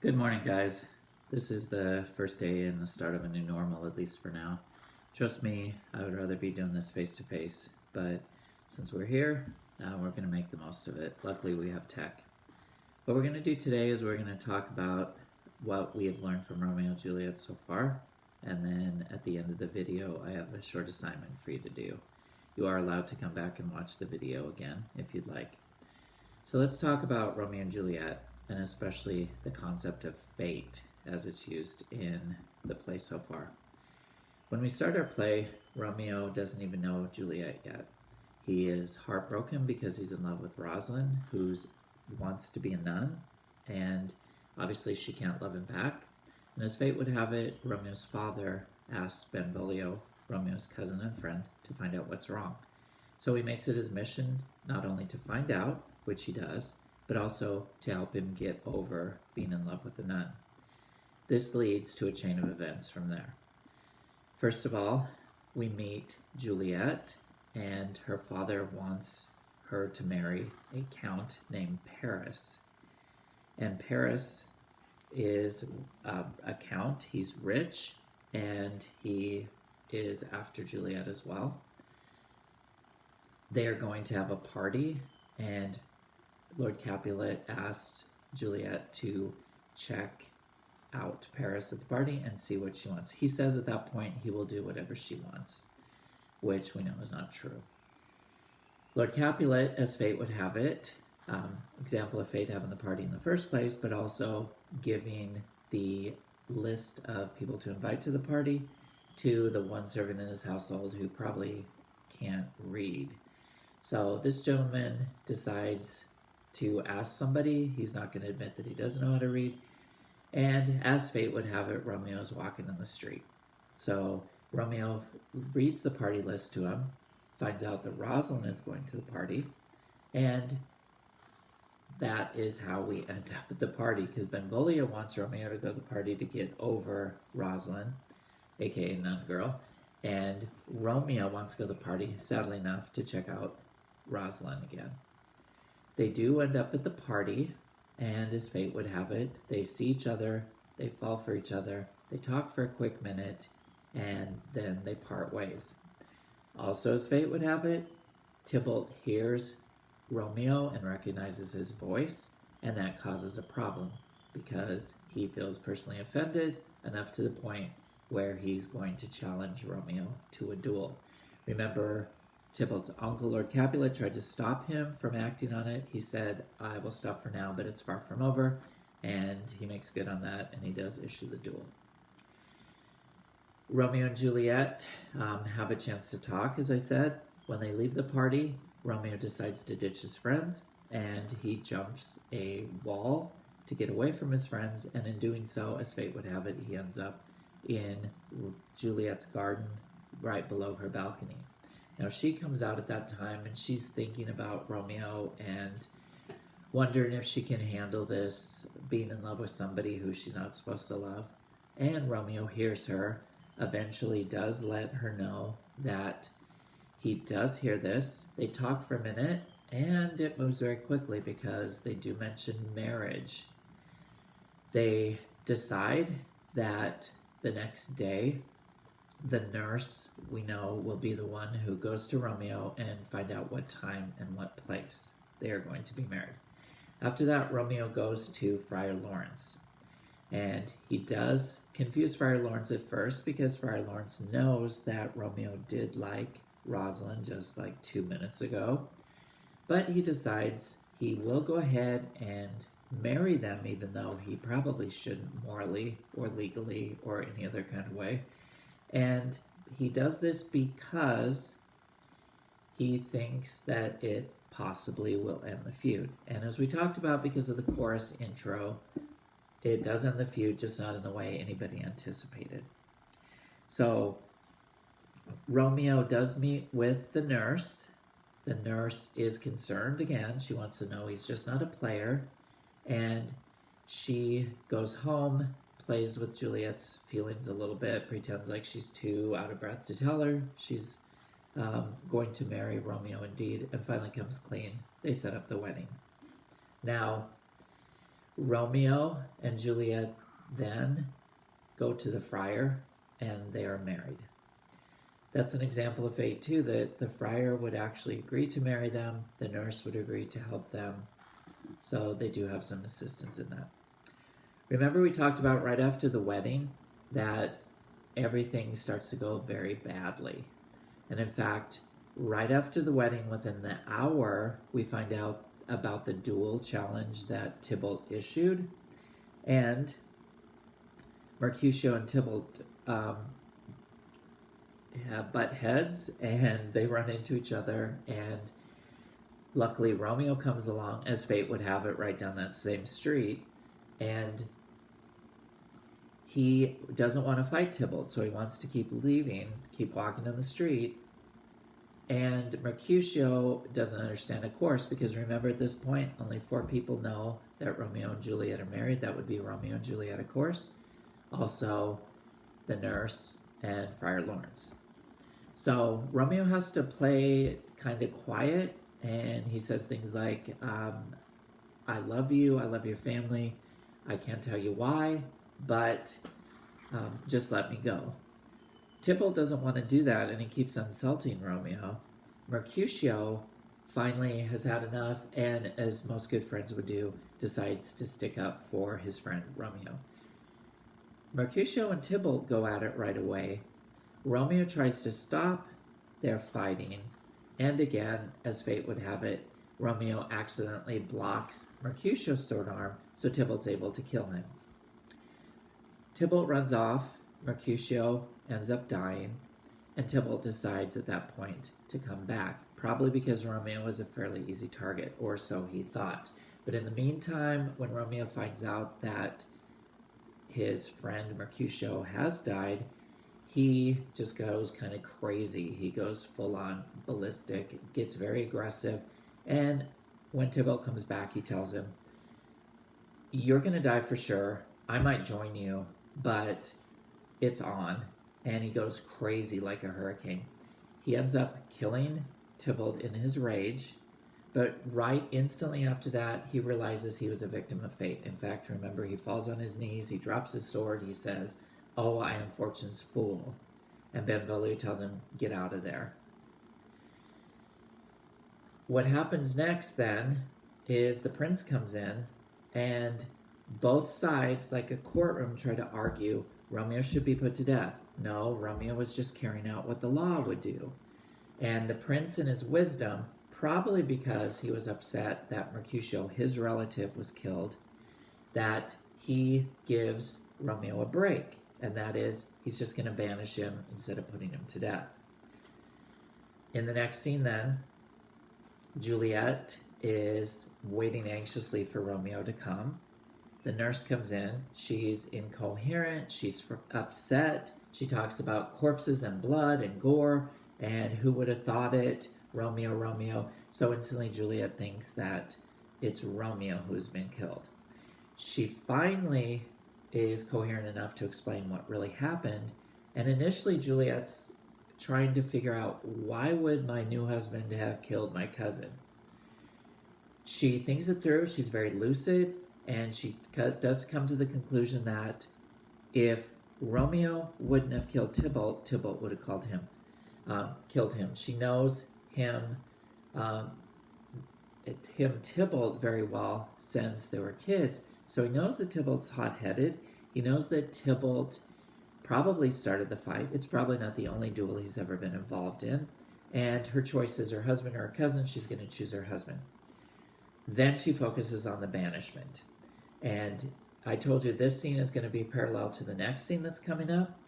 Good morning, guys. This is the first day and the start of a new normal, at least for now. Trust me, I would rather be doing this face to face, but since we're here, we're going to make the most of it. Luckily, we have tech. What we're going to do today is we're going to talk about what we have learned from Romeo and Juliet so far, and then at the end of the video, I have a short assignment for you to do. You are allowed to come back and watch the video again if you'd like. So let's talk about Romeo and Juliet, and especially the concept of fate as it's used in the play so far. When we start our play, Romeo doesn't even know Juliet yet. He is heartbroken because he's in love with Rosalind, who wants to be a nun, and obviously she can't love him back. And as fate would have it, Romeo's father asks Benvolio, Romeo's cousin and friend, to find out what's wrong. So he makes it his mission not only to find out, which he does, but also to help him get over being in love with the nun. This leads to a chain of events from there. First of all, we meet Juliet, and her father wants her to marry a count named Paris. And Paris is a count. He's rich, and he is after Juliet as well. They are going to have a party, and Lord Capulet asked Juliet to check out Paris at the party and see what she wants. He says at that point he will do whatever she wants, which we know is not true. Lord Capulet, as fate would have it, example of fate having the party in the first place, but also giving the list of people to invite to the party to the one servant in his household who probably can't read. So this gentleman decides to ask somebody. He's not going to admit that he doesn't know how to read. And as fate would have it, Romeo's walking in the street. So Romeo reads the party list to him, finds out that Rosalind is going to the party, and that is how we end up at the party, because Benvolio wants Romeo to go to the party to get over Rosalind, aka Nun Girl, and Romeo wants to go to the party, sadly enough, to check out Rosalind again. They do end up at the party, and as fate would have it, they see each other, they fall for each other, they talk for a quick minute, and then they part ways. Also, as fate would have it, Tybalt hears Romeo and recognizes his voice, and that causes a problem because he feels personally offended enough to the point where he's going to challenge Romeo to a duel. Remember, Tybalt's uncle, Lord Capulet, tried to stop him from acting on it. He said, I will stop for now, but it's far from over. And he makes good on that, and he does issue the duel. Romeo and Juliet have a chance to talk, as I said. When they leave the party, Romeo decides to ditch his friends, and he jumps a wall to get away from his friends. And in doing so, as fate would have it, he ends up in Juliet's garden right below her balcony. Now, she comes out at that time, and she's thinking about Romeo and wondering if she can handle this, being in love with somebody who she's not supposed to love. And Romeo hears her, eventually does let her know that he does hear this. They talk for a minute, and it moves very quickly because they do mention marriage. They decide that the next day, the nurse, we know, will be the one who goes to Romeo and find out what time and what place they are going to be married. After that, Romeo goes to Friar Lawrence. And he does confuse Friar Lawrence at first because Friar Lawrence knows that Romeo did like Rosalind just like 2 minutes ago. But he decides he will go ahead and marry them, even though he probably shouldn't morally or legally or any other kind of way. And he does this because he thinks that it possibly will end the feud. And as we talked about, because of the chorus intro, it does end the feud, just not in the way anybody anticipated. So Romeo does meet with the nurse. The nurse is concerned again. She wants to know he's just not a player. And she goes home, plays with Juliet's feelings a little bit, pretends like she's too out of breath to tell her she's going to marry Romeo indeed, and finally comes clean. They set up the wedding. Now, Romeo and Juliet then go to the friar and they are married. That's an example of fate too, that the friar would actually agree to marry them, the nurse would agree to help them. So they do have some assistance in that. Remember, we talked about right after the wedding that everything starts to go very badly. And in fact, right after the wedding, within the hour, we find out about the duel challenge that Tybalt issued. And Mercutio and Tybalt butt heads, and they run into each other. And luckily, Romeo comes along, as fate would have it, right down that same street. And he doesn't want to fight Tybalt, so he wants to keep walking down the street. And Mercutio doesn't understand, of course, because remember, at this point, only 4 people know that Romeo and Juliet are married. That would be Romeo and Juliet, of course. Also, the nurse and Friar Lawrence. So Romeo has to play kind of quiet, and he says things like, I love you, I love your family, I can't tell you why, but just let me go. Tybalt doesn't want to do that, and he keeps insulting Romeo. Mercutio finally has had enough, and as most good friends would do, decides to stick up for his friend Romeo. Mercutio and Tybalt go at it right away. Romeo tries to stop their fighting, and again, as fate would have it, Romeo accidentally blocks Mercutio's sword arm, so Tybalt's able to kill him. Tybalt runs off, Mercutio ends up dying, and Tybalt decides at that point to come back, probably because Romeo was a fairly easy target, or so he thought. But in the meantime, when Romeo finds out that his friend Mercutio has died, he just goes kind of crazy. He goes full on ballistic, gets very aggressive, and when Tybalt comes back, he tells him, "You're going to die for sure. I might join you, but it's on." And he goes crazy like a hurricane. He ends up killing Tybalt in his rage, but right instantly after that, he realizes he was a victim of fate. In fact, remember, he falls on his knees, he drops his sword, he says, "Oh, I am fortune's fool." And Benvolio tells him, "Get out of there." What happens next then is the prince comes in, and both sides, like a courtroom, try to argue Romeo should be put to death. No, Romeo was just carrying out what the law would do. And the prince, in his wisdom, probably because he was upset that Mercutio, his relative, was killed, that he gives Romeo a break. And that is, he's just going to banish him instead of putting him to death. In the next scene then, Juliet is waiting anxiously for Romeo to come. The nurse comes in. She's incoherent. She's upset. She talks about corpses and blood and gore, and who would have thought it? Romeo, Romeo. So instantly Juliet thinks that it's Romeo who's been killed. She finally is coherent enough to explain what really happened, and initially Juliet's trying to figure out, why would my new husband have killed my cousin? She thinks it through. She's very lucid, and she does come to the conclusion that if Romeo wouldn't have killed Tybalt, Tybalt would have killed him. She knows him, Tybalt, very well since they were kids. So he knows that Tybalt's hot-headed. He knows that Tybalt probably started the fight. It's probably not the only duel he's ever been involved in. And her choice is her husband or her cousin. She's going to choose her husband. Then she focuses on the banishment. And I told you this scene is going to be parallel to the next scene that's coming up.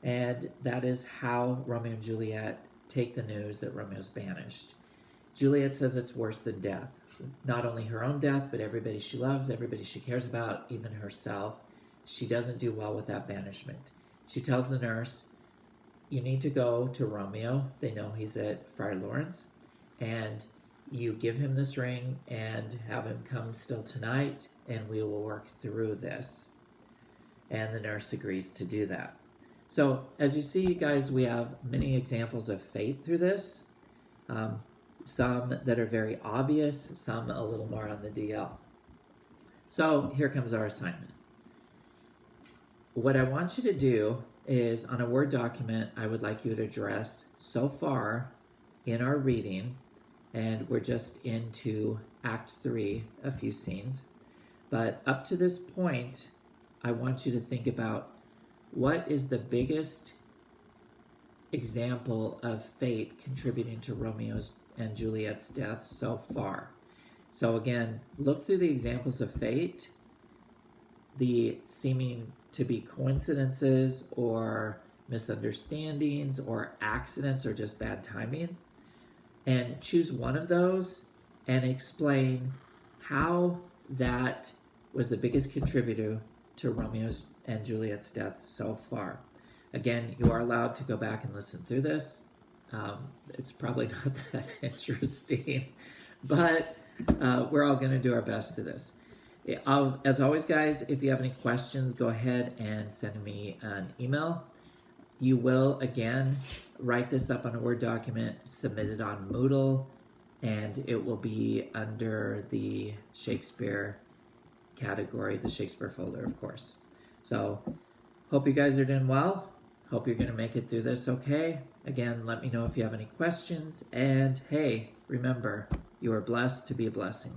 And that is how Romeo and Juliet take the news that Romeo's banished. Juliet says it's worse than death. Not only her own death, but everybody she loves, everybody she cares about, even herself. She doesn't do well with that banishment. She tells the nurse, "You need to go to Romeo." They know he's at Friar Lawrence. And you give him this ring and have him come still tonight, and we will work through this. And the nurse agrees to do that. So, as you see, guys, we have many examples of fate through this. Some that are very obvious, some a little more on the DL. So here comes our assignment. What I want you to do is, on a Word document, I would like you to address so far in our reading, and we're just into Act 3, a few scenes. But up to this point, I want you to think about what is the biggest example of fate contributing to Romeo's and Juliet's death so far. So again, look through the examples of fate, the seeming to be coincidences or misunderstandings or accidents or just bad timing, and choose one of those and explain how that was the biggest contributor to Romeo's and Juliet's death so far. Again, you are allowed to go back and listen through this. It's probably not that interesting, but we're all going to do our best to this. As always, guys, if you have any questions, go ahead and send me an email. You will, again, write this up on a Word document, submit it on Moodle, and it will be under the Shakespeare category, the Shakespeare folder, of course. So, hope you guys are doing well. Hope you're going to make it through this okay. Again, let me know if you have any questions. And hey, remember, you are blessed to be a blessing.